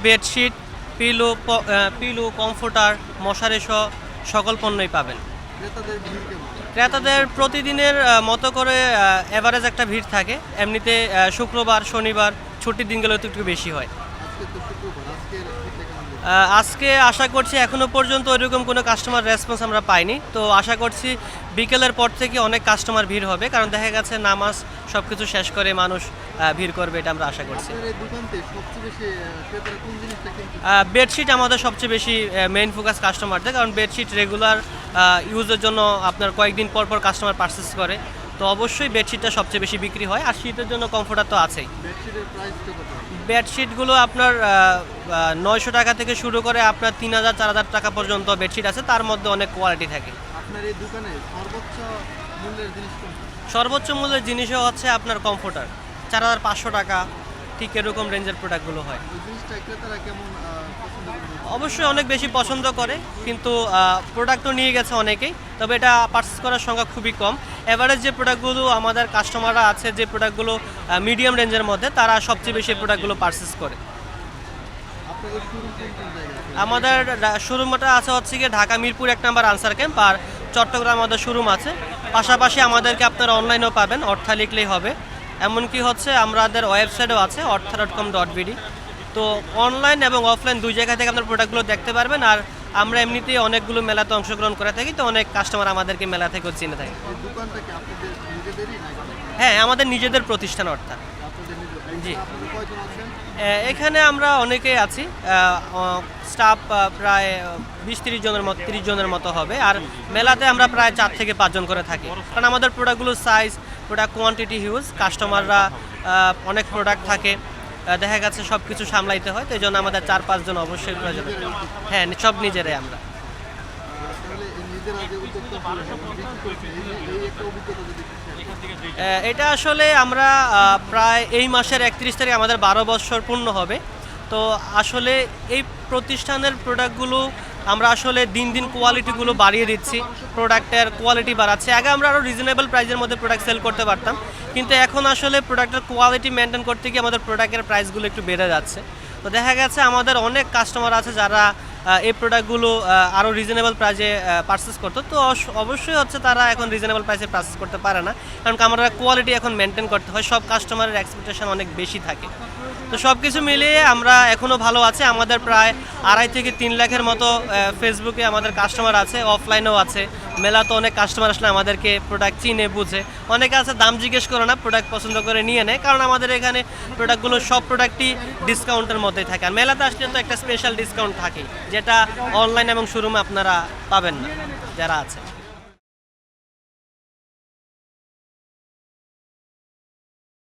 Bedsheet, pillow, comforter, মশারি সহ সকল পণ্যই পাবেন। ক্রেতাদের প্রতিদিনের মতো করে এভারেজ একটা ভিড় থাকে। এমনিতে শুক্রবার, শনিবার ছুটির দিনগুলো একটু বেশি হয়। আজকে আশা করছি এখনও পর্যন্ত ওইরকম কোনো কাস্টমার রেসপন্স আমরা পাইনি, তো আশা করছি বিকেলের পর থেকে অনেক কাস্টমার ভিড় হবে, কারণ দেখা গেছে নামাজ সব কিছু শেষ করে মানুষ ভিড় করবে, এটা আমরা আশা করছি। বেডশিট আমাদের সবচেয়ে বেশি মেইন ফোকাস কাস্টমারদের, কারণ বেডশিট রেগুলার ইউজের জন্য আপনার কয়েকদিন পর পর কাস্টমার পারচেস করে, তো অবশ্যই বেডশিটটা সবচেয়ে বেশি বিক্রি হয়। আর শীতের জন্য কমফোর্টার তো আছেই। বেডশিটগুলো আপনার 900 টাকা থেকে শুরু করে আপনার 3000-4000 টাকা পর্যন্ত বেডশিট আছে, তার মধ্যে অনেক কোয়ালিটি থাকে। আপনার এই দোকানে সর্বোচ্চ মূল্যের জিনিসও হচ্ছে আপনার কমফোর্টার 4500 টাকা, ঠিক এরকম রেঞ্জের প্রোডাক্টগুলো হয়। অবশ্যই অনেক বেশি পছন্দ করে, কিন্তু প্রোডাক্টও নিয়ে গেছে অনেকেই, তবে এটা পারচেস করার সংখ্যা খুবই কম। এভারেজ যে প্রোডাক্টগুলো আমাদের কাস্টমাররা আছে, যে প্রোডাক্টগুলো মিডিয়াম রেঞ্জের মধ্যে, তারা সবচেয়ে বেশি প্রোডাক্টগুলো পারচেস করে। আমাদের শোরুমটা আছে হচ্ছে গিয়ে ঢাকা মিরপুর 1 নম্বর আনসার ক্যাম্প, আর চট্টগ্রাম আমাদের শোরুম আছে। পাশাপাশি আমাদেরকে আপনারা অনলাইনেও পাবেন, অর্থা লিখলেই হবে। এমনকি হচ্ছে আমাদের ওয়েবসাইটও আছে ortha.com.bd, তো অনলাইন এবং অফলাইন দুই জায়গা থেকে আপনার প্রোডাক্টগুলো দেখতে পারবেন। আর আমরা এমনিতেই অনেকগুলো মেলাতে অংশগ্রহণ করে থাকি, তো অনেক কাস্টমার আমাদেরকে মেলা থেকেও চিনে থাকে। হ্যাঁ, আমাদের নিজেদের প্রতিষ্ঠান অর্থাৎ। জি, এখানে আমরা অনেকেই আছি, স্টাফ প্রায় 20-30 জনের মতো হবে। আর মেলাতে আমরা প্রায় 4 থেকে 5 জন করে থাকি, কারণ আমাদের প্রোডাক্টগুলোর সাইজ, প্রোডাক্ট কোয়ান্টিটি হিউজ, কাস্টমাররা অনেক প্রোডাক্ট থাকে, দেখা গেছে সব কিছু সামলাইতে হয়, তো এই জন্য আমাদের 4-5 জন অবশ্যই প্রয়োজন। হ্যাঁ, সব নিজেরাই আমরা। এটা আসলে আমরা প্রায় এই মাসের 31 তারিখ আমাদের 12 বছর পূর্ণ হবে। তো আসলে এই প্রতিষ্ঠানের প্রোডাক্টগুলো আমরা আসলে দিন দিন কোয়ালিটিগুলো বাড়িয়ে দিচ্ছি, প্রোডাক্টের কোয়ালিটি বাড়াচ্ছি। আগে আমরা আরও রিজনেবল প্রাইসের মধ্যে প্রোডাক্ট সেল করতে পারতাম, কিন্তু এখন আসলে প্রোডাক্টের কোয়ালিটি মেনটেন করতে গিয়ে আমাদের প্রোডাক্টের প্রাইসগুলো একটু বেড়ে যাচ্ছে। তো দেখা গেছে আমাদের অনেক কাস্টমার আছে যারা এই প্রোডাক্টগুলো আরও রিজনেবল প্রাইসে পারচেস করতো, তো অবশ্যই হচ্ছে তারা এখন রিজনেবল প্রাইসে পারচেস করতে পারে না, কারণ আমরা কোয়ালিটি এখন মেনটেন করতে হয়। সব কাস্টমারের এক্সপেকটেশন অনেক বেশি থাকে, তো সব কিছু মিলিয়ে আমরা এখনও ভালো আছি। আমাদের প্রায় 2.5 থেকে 3 লাখের মতো ফেসবুকে আমাদের কাস্টমার আছে, অফলাইনেও আছে। মেলাতে অনেক কাস্টমার আসলে আমাদেরকে প্রোডাক্ট চিনে বুঝে, অনেকে আছে দাম জিজ্ঞেস করে না, প্রোডাক্ট পছন্দ করে নিয়ে নেয়, কারণ আমাদের এখানে প্রোডাক্টগুলো সব প্রোডাক্টই ডিসকাউন্টের মধ্যেই থাকে। আর মেলাতে আসলে তো একটা স্পেশাল ডিসকাউন্ট থাকে, যেটা অনলাইন এবং শোরুমে আপনারা পাবেন না যারা আছে।